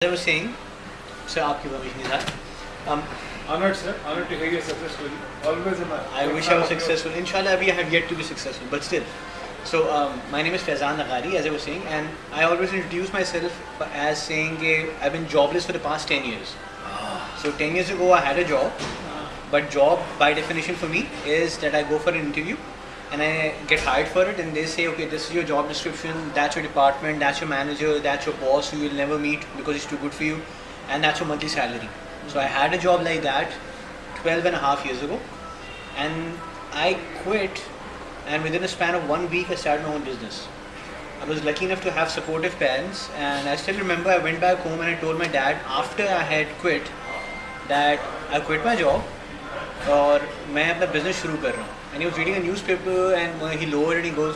I was saying, sir, आपकी permission के साथ, Honored, sir. Honored to hear your success story. Always an honor. I wish I was successful. Inshallah, I have yet to be successful, but still. So, my name is Faizan Laghari, as I was saying, and I always introduce myself as saying I've been jobless for the past 10 years. So, 10 years ago, I had a job, but job by definition for me is that I go for an interview and I get hired for it, and they say, okay, this is your job description, that's your department, that's your manager, that's your boss who you'll never meet because he's too good for you, and that's your monthly salary. So I had a job like that 12 and a half years ago, and I quit, and within a span of 1 week I started my own business. I was lucky enough to have supportive parents, and I still remember I went back home and I told my dad after I had quit that I quit my job और मैं अपना business शुरू कर रहा हूँ. And he was reading a newspaper and he lowered it and he goes,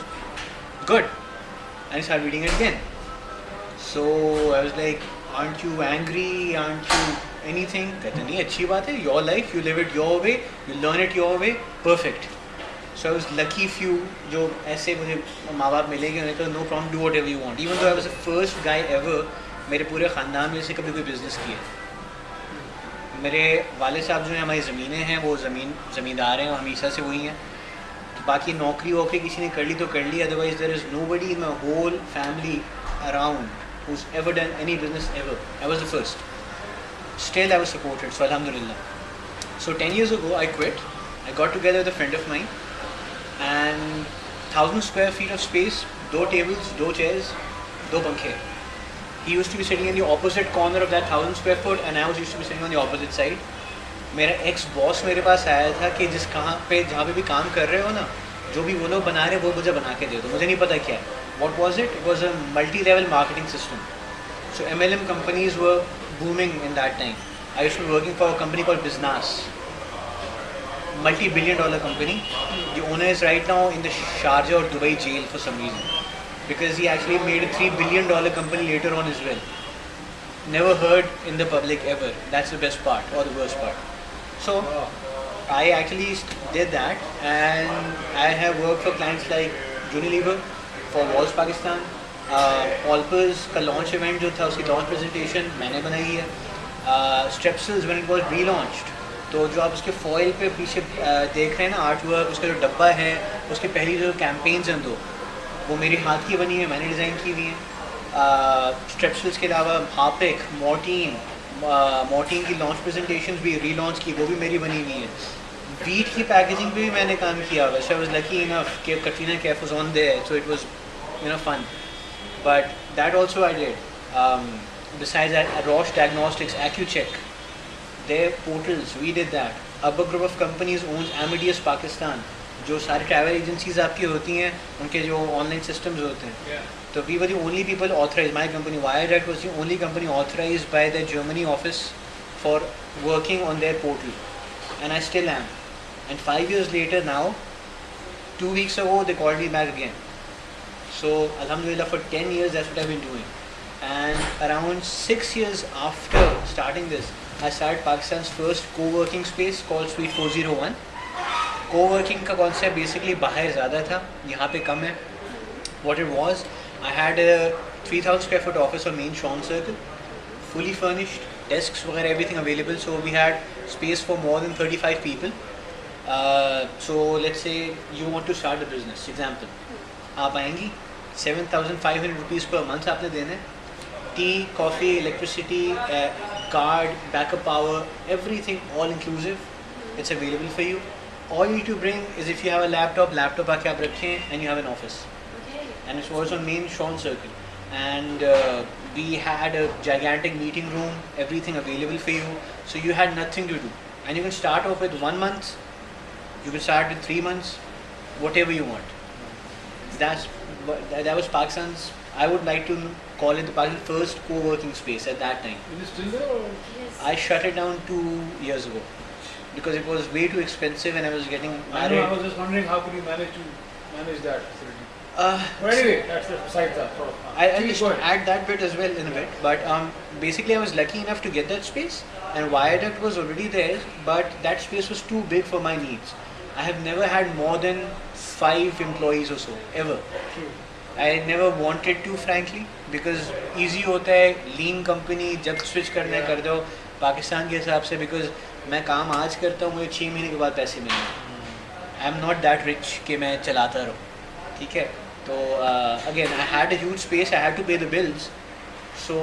good. And he started reading it again. So I was like, aren't you angry? Aren't you anything? कहते नहीं अच्छी बात है. Your life, you live it your way, you learn it your way, perfect. So I was lucky few जो ऐसे मुझे माँ बाप मिलेंगे उन्हें कहा no problem, do whatever you want. Even though I was the first guy ever मेरे पूरे ख़ानदान में से कभी कोई business किया. मेरे वाले साहब जो हैं हमारी ज़मीनें हैं वो ज़मींदार हैं और हमेशा से वही हैं. बाकी नौकरी वोकरी किसी ने कर ली तो कर ली, otherwise there is nobody in my whole family around who's ever done any business ever. I was the first. Still I was supported, so alhamdulillah. So 10 years ago I quit. I got together with a friend of mine and 1,000 square feet of space, 2 tables, 2 chairs, 2 pankhe. He used to be sitting in the opposite corner of that 1,000 square foot and I was used to be sitting on the opposite side. मेरा ex boss मेरे पास आया था कि जहाँ पे भी काम कर रहे हो ना, जो भी वो लोग बना रहे हैं वो मुझे बना के दे दो, मुझे नहीं पता क्या है. What was it? It was a multi-level marketing system. So MLM companies were booming in that time. I used to be working for a company called Business, multi-billion-dollar company. The owner is right now in the Sharjah or Dubai jail for some reason, because he actually made a $3 billion company later on as well. Never heard in the public ever. That's the best part or the worst part. So I actually did that, and I have worked for clients like Unilever, for Walls Pakistan, Allpers का launch event जो था उसकी launch presentation मैंने बनाई है. Strepsils when it was relaunched, तो जो आप उसके foil पे पीछे देख रहे हैं ना आर्ट वर्क, उसका जो डब्बा है, उसकी पहली जो campaigns हैं वो मेरे हाथ की बनी है, मैंने डिज़ाइन की हुई है. Strepsils के अलावा हार्पिक, मॉर्टीन की लॉन्च प्रेजेंटेशंस भी रीलॉन्च की, वो भी मेरी बनी हुई है. बीट की पैकेजिंग पे भी मैंने काम किया हुआ. So I was lucky enough कि Katrina Kaif was on there, so it was fun. But that also I did. Besides that, Roche Diagnostics, AccuCheck, their portals, we did that. Abba group of companies owns Amadeus Pakistan. जो सारे travel agencies आपकी होती हैं उनके जो online systems होते हैं, तो we were the only people authorise. My company वायरडाइट was the only company authorise by the Germany office for working on their portal, and I still am. And 5 years later now, 2 weeks ago they called me back again. So alhamdulillah, for 10 years that's what I've been doing. And around 6 years after starting this, I started Pakistan's first co-working space called Suite 401. Co-working का concept basically बाहर ज़्यादा था, यहाँ पे कम है. What it was, I had a 3,000 square foot office on main Shawn Circle, fully furnished, desks वगैरह everything available. So we had space for more than 35 people. So let's say you want to start a business, example, आप आएंगी, 7,500 rupees per month आपने देना है. Tea, coffee, electricity, card, backup power, everything all inclusive. It's available for you. All you need to bring is if you have a laptop आके आप रखें, and you have an office. And it was on main Shawn Circle. And we had a gigantic meeting room, everything available for you. So you had nothing to do. And you can start off with 1 month, you can start with 3 months, whatever you want. That was Pakistan's, I would like to call it the Pakistan's first co-working space at that time. Is it still there? Or? I shut it down 2 years ago because it was way too expensive and I was getting married. I was just wondering how could you manage that facility? But anyway, that's besides that sort of. I'll just add that bit as well in a bit. But basically I was lucky enough to get that space, and Viaduct was already there, but that space was too big for my needs. I have never had more than 5 employees or so, ever. True. I never wanted to, frankly, because easy होता है lean company जब switch करना है कर दो पाकिस्तान के हिसाब से, because मैं काम आज करता हूँ मुझे 6 महीने के बाद पैसे मिलेंगे. I am not that rich कि मैं चलाता रहूँ, ठीक है. तो again I had a huge space, I had to pay the bills. So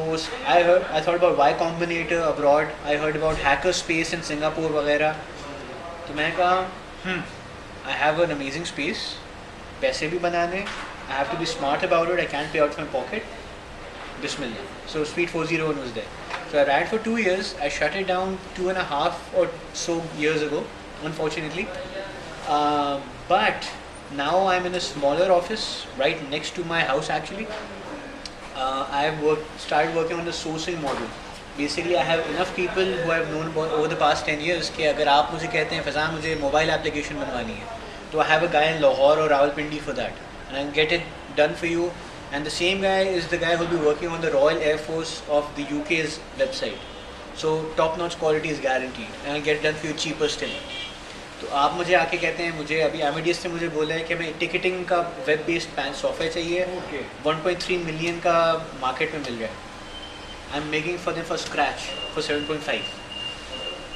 I thought about Y Combinator abroad. I heard about Hackerspace in Singapore वगैरह. तो मैंने कहा I have an amazing space, पैसे भी बनाने, I have to be smart about it, I can't pay out of my pocket. Bismillah. So Speed 401 was there. So I ran for 2 years. I shut it down 2.5 or so years ago, unfortunately. But now I'm in a smaller office right next to my house actually. I have started working on the sourcing model. Basically I have enough people who I've known about over the past 10 years कि अगर आप मुझे कहते हैं फैज़ान मुझे mobile application बनवानी है, तो I have a guy in Lahore or Rawalpindi for that, and I can get it done for you. And the same guy is the guy who will be working on the Royal Air Force of the UK's website. So top-notch quality is guaranteed, and I get it done for you cheaper still. तो आप मुझे आके कहते हैं मुझे अभी Amadeus से मुझे बोला है कि मैं टिकटिंग का वेब बेस्ड सॉफ्टवेयर चाहिए. 1.3 मिलियन का मार्केट में मिल रहा है. I'm making for them for scratch for 7.5.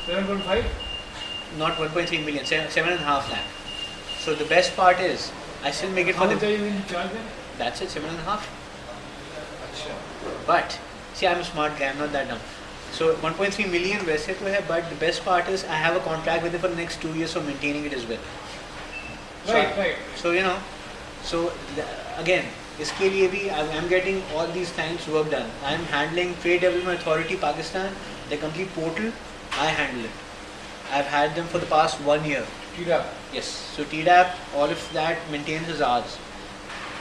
7.5? Not 1.3 million, 7.5 lakh. So the best part is, I still make it for them. How much are you in charge then? That's it, 7.5. Achha. But, see, I'm a smart guy, I'm not that dumb. So 1.3 million वैसे तो है, but the best part is I have a contract with them for the next 2 years for maintaining it as well. Right. So you know, so again, इसके लिए भी I'm getting all these times work done. I'm handling Trade Development Authority Pakistan, the complete portal. I handle it. I've had them for the past 1 year. TDAP. Yes. So TDAP, all of that maintenance is ours.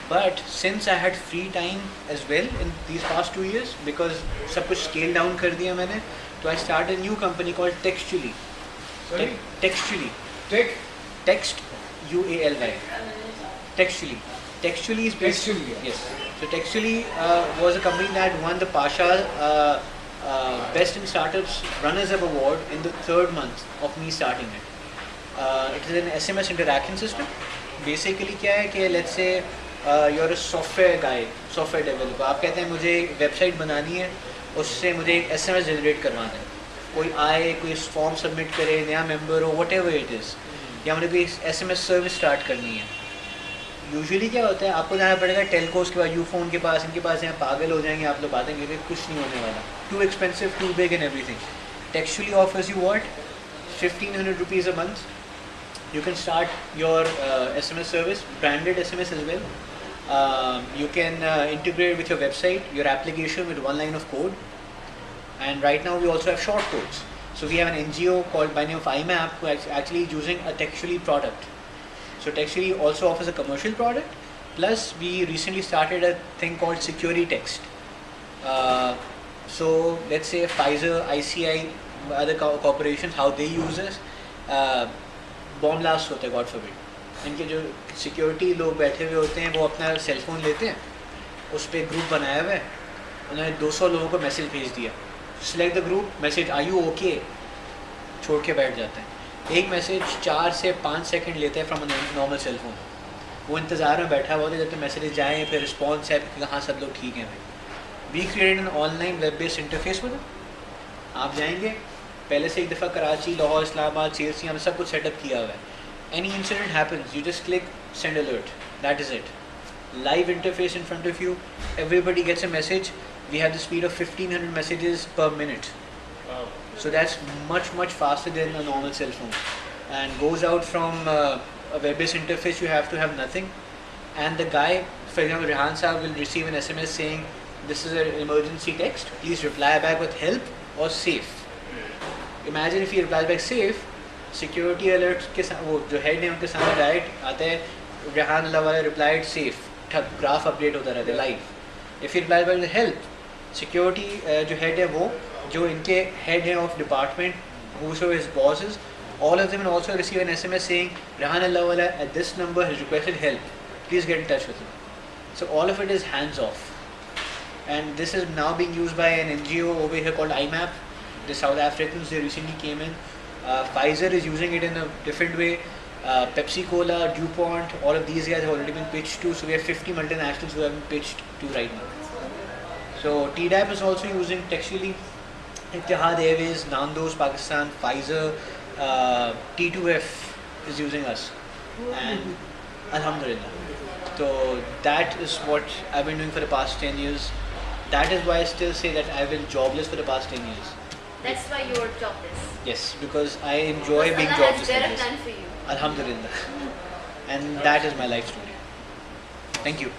But since I had free time as well in these past 2 years, because सब कुछ scale down कर दिया मैंने, so I started a new company called Textually. Sorry? Textually. Text UALY. Textually. Textually is based. Textually. Yes. So Textually was a company that won the Pasha Best in Startups Runners-Up Award in the 3rd month of me starting it. It is an SMS interaction system. Basically क्या है कि let's say you're a software guy, software developer. आप कहते हैं मुझे website बनानी है, उससे मुझे एक SMS जनरेट करवाना है. कोई आए, कोई फॉर्म सबमिट करे, नया मेंबर हो, whatever it is, या मुझे कोई SMS सर्विस स्टार्ट करनी है. यूजुअली क्या होता है, आपको जाना पड़ेगा टेलकोस के पास, यूफोन के पास, इनके पास, यहाँ पागल हो जाएंगे आप लोग, बातें करेंगे, कुछ नहीं होने वाला. Too expensive, too big and everything. Textually offers you what? 1,500 rupees a month. You can start your SMS service, branded SMS as well. You can integrate with your website, your application with 1 line of code. And right now we also have short codes. So we have an NGO called by name of IMAP who is actually using a Textually product. So Textually also offers a commercial product. Plus we recently started a thing called Security Text. So let's say Pfizer, ICI, other corporations, how they use this. Bomb blast होते हैं God forbid, इनके जो security लोग बैठे हुए होते हैं वो अपना सेलफोन लेते हैं, उस पर ग्रुप बनाया हुआ है, उन्होंने 200 लोगों को मैसेज भेज दिया, select the group, message are you okay, छोड़ के बैठ जाते हैं. एक मैसेज 4 से 5 सेकंड लेते हैं फ्रॉम अ नॉर्मल सेलफोन. वो इंतज़ार में बैठा हुआ था जब तक मैसेज जाएँ, फिर रिस्पॉन्स है कि हाँ सब लोग ठीक हैं भाई. We created an online web based interface with. आप जाएंगे, पहले से एक दफ़ा कराची, लाहौर, इस्लामाबाद, CSC हमने सब कुछ सेटअप किया हुआ है. Any incident happens, you just click send alert, that is it. Live interface in front of you, everybody gets a message. We have the speed of 1500 messages per minute. So that's much faster than a normal cell phone, and goes out from a web-based interface. You have to have nothing, and the guy, for example, Rehan Saab will receive an SMS saying, "This is an emergency text. Please reply back with help or safe." Imagine if he replies back safe, security alert के वो जो head है उनके सामने direct आता है, Rehan Allah वाला replied safe, graph update होता रहता है live. If he replies back with help, security जो head है वो, जो इनके head है of department, whosoever his bosses, all of them will also receive an SMS saying, Rehan Allah wala at this number has requested help, please get in touch with him. So all of it is hands off, and this is now being used by an NGO over here called IMAP. The South Africans, they recently came in. Pfizer is using it in a different way. Pepsi Cola, DuPont, all of these guys have already been pitched to. So we have 50 multinationals who have been pitched to right now. So TDAP is also using textually. Etihad Airways, Nando's Pakistan, Pfizer, T2F is using us, and Alhamdulillah. So that is what I've been doing for the past 10 years. That is why I still say that I've been jobless for the past 10 years. That's why you're jobless. Yes, because I enjoy Because being Allah jobless. has better plan for you. Alhamdulillah. And that is my life story. Thank you.